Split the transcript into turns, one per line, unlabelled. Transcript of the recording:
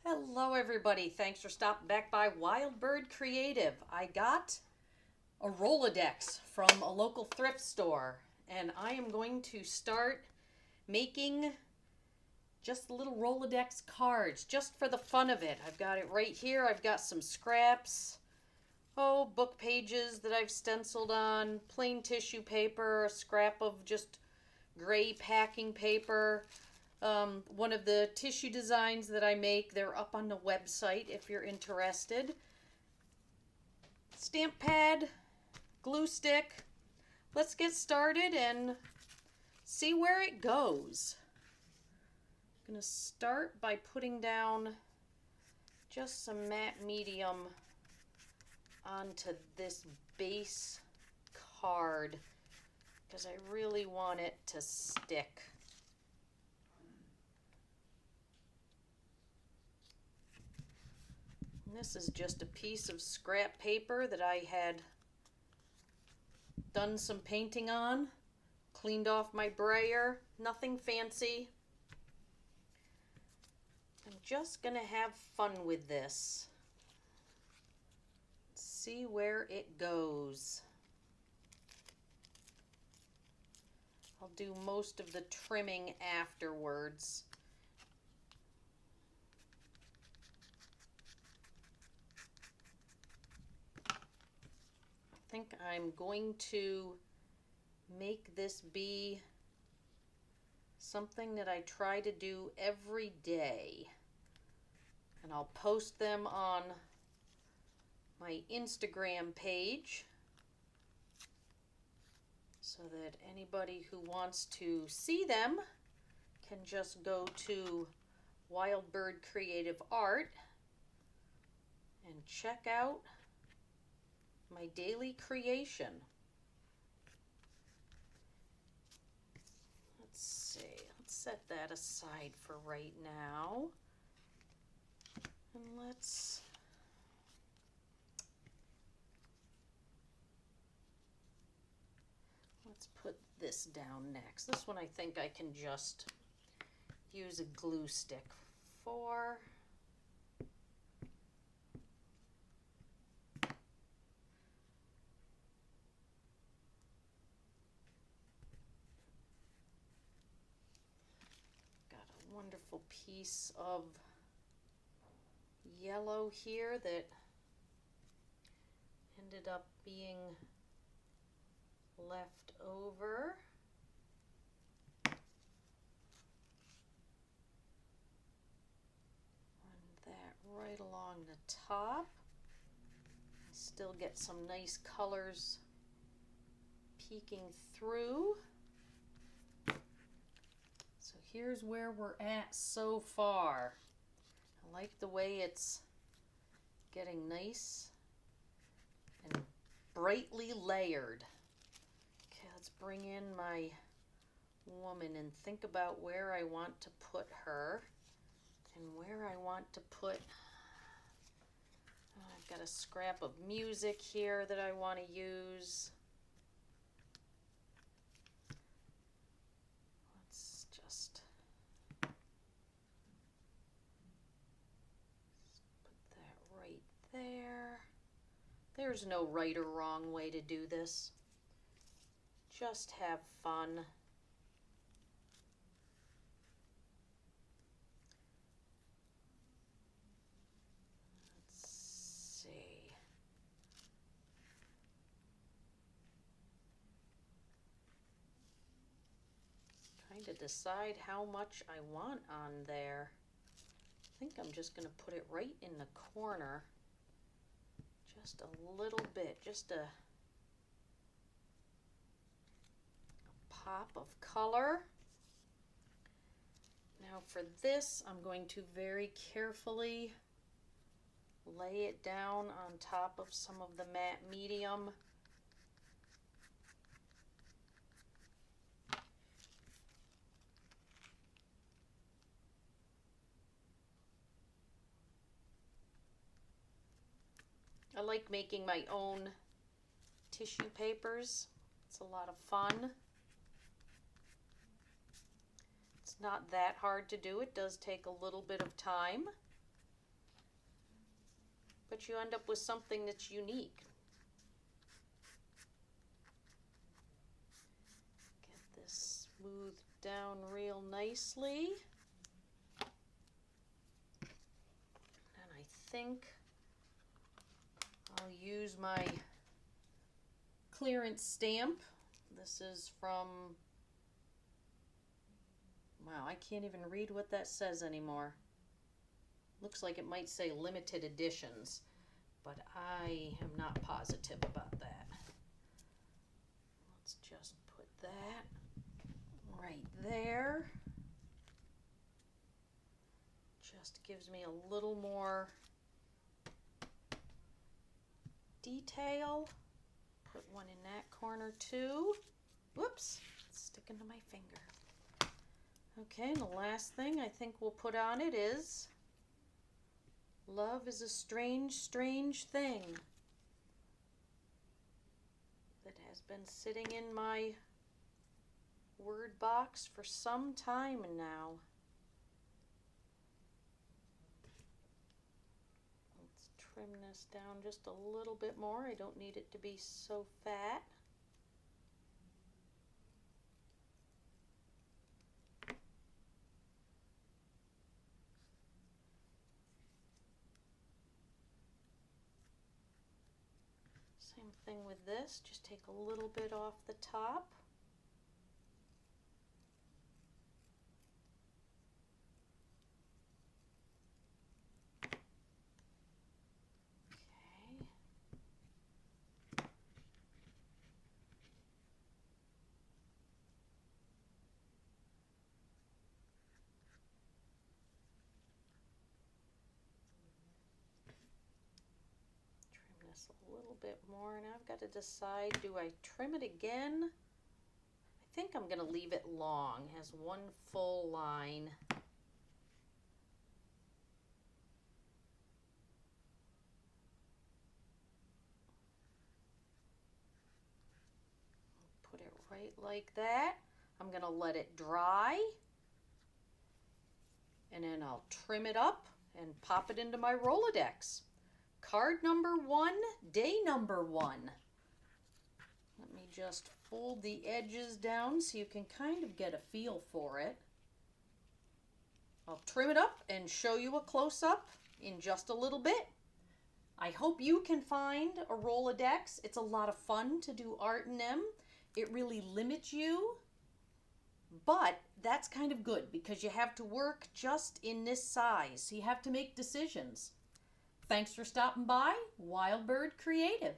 Hello everybody, thanks for stopping back by Wild Bird Creative. I got a Rolodex from a local thrift store and I am going to start making just little Rolodex cards just for the fun of it. I've got it right here. I've got some scraps, book pages that I've stenciled on, plain tissue paper, a scrap of just gray packing paper. One of the tissue designs that I make, they're up on the website if you're interested. Stamp pad, glue stick. Let's get started and see where it goes. I'm going to start by putting down just some matte medium onto this base card because I really want it to stick. This is just a piece of scrap paper that I had done some painting on, cleaned off my brayer, nothing fancy. I'm just gonna have fun with this. See where it goes. I'll do most of the trimming afterwards. I think I'm going to make this be something that I try to do every day. And I'll post them on my Instagram page so that anybody who wants to see them can just go to Wild Bird Creative Art and check out my daily creation. Let's see, let's set that aside for right now. And let's put this down next. This one I think I can just use a glue stick for. Wonderful piece of yellow here that ended up being left over. Run that right along the top. Still get some nice colors peeking through. So here's where we're at so far. I like the way it's getting nice and brightly layered. Okay, let's bring in my woman and think about where I want to put her and where I want to put. I've got a scrap of music here that I want to use. There. There's no right or wrong way to do this. Just have fun. Let's see. Trying to decide how much I want on there. I think I'm just going to put it right in the corner. Just a little bit, just a pop of color. Now for this, I'm going to very carefully lay it down on top of some of the matte medium. I like making my own tissue papers. It's a lot of fun. It's not that hard to do. It does take a little bit of time. but you end up with something that's unique. Get this smoothed down real nicely. And I think I'll use my clearance stamp. This is from, wow, I can't even read what that says anymore. Looks like it might say limited editions, but I am not positive about that. Let's just put that right there. Just gives me a little more detail. Put one in that corner too. Whoops, it's sticking to my finger. Okay, and the last thing I think we'll put on it is love is a strange, strange thing that has been sitting in my word box for some time now. Let's trim this down just a little bit more. I don't need it to be so fat. Same thing with this, just take a little bit off the top. Okay. Trim this a little bit more, and I've got to decide, do I trim it again? I think I'm going to leave it long, it has one full line. Put it right like that. I'm going to let it dry, and then I'll trim it up and pop it into my Rolodex. Card number 1, day number 1. Let me just fold the edges down so you can kind of get a feel for it. I'll trim it up and show you a close-up in just a little bit. I hope you can find a Rolodex. It's a lot of fun to do art in them. It really limits you, but that's kind of good because you have to work just in this size. So you have to make decisions. Thanks for stopping by, Wild Bird Creative.